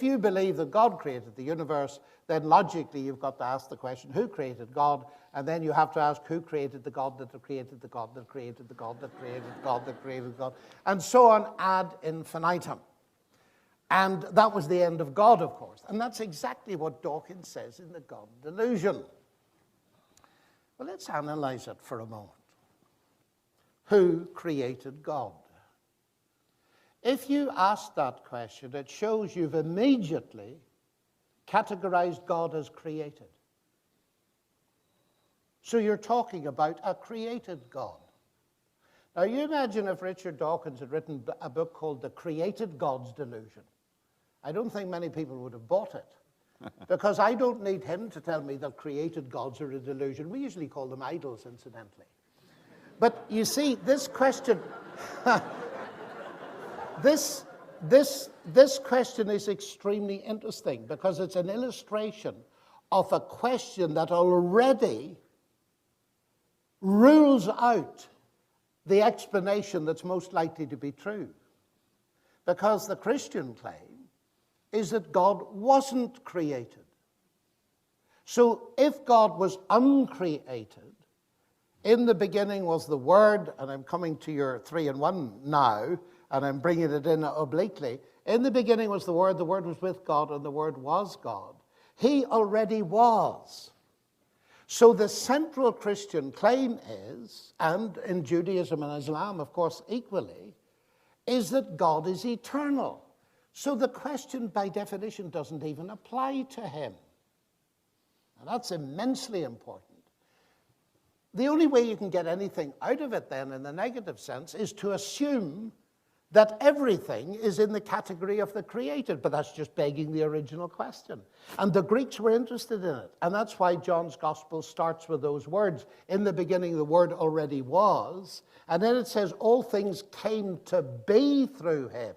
if you believe that God created the universe, then logically you've got to ask the question, who created God? And then you have to ask, who created the God that created the God that created the God that created the God that created God, and so on ad infinitum. And that was the end of God, of course. And that's exactly what Dawkins says in The God Delusion. Well, let's analyze it for a moment. Who created God? If you ask that question, it shows you've immediately categorized God as created. So you're talking about a created God. Now, you imagine if Richard Dawkins had written a book called The Created God's Delusion. I don't think many people would have bought it, because I don't need him to tell me that created gods are a delusion. We usually call them idols, incidentally. But you see, this question, this question is extremely interesting, because it's an illustration of a question that already rules out the explanation that's most likely to be true. Because the Christian claim is that God wasn't created. So if God was uncreated, in the beginning was the Word, and I'm coming to your 3-in-1 now, and I'm bringing it in obliquely. In the beginning was the Word was with God, and the Word was God. He already was. So the central Christian claim is, and in Judaism and Islam, of course, equally, is that God is eternal. So the question, by definition, doesn't even apply to him. And that's immensely important. The only way you can get anything out of it, then, in the negative sense, is to assume that everything is in the category of the created, but that's just begging the original question. And the Greeks were interested in it, and that's why John's Gospel starts with those words. In the beginning, the Word already was, and then it says, all things came to be through him.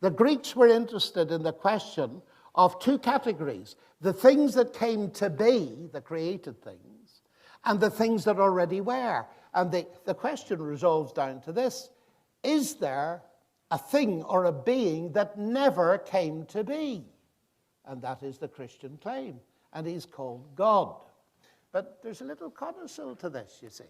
The Greeks were interested in the question of two categories: the things that came to be, the created things, and the things that already were. And the question resolves down to this: is there a thing or a being that never came to be? And that is the Christian claim, and he's called God. But there's a little codicil to this, you see.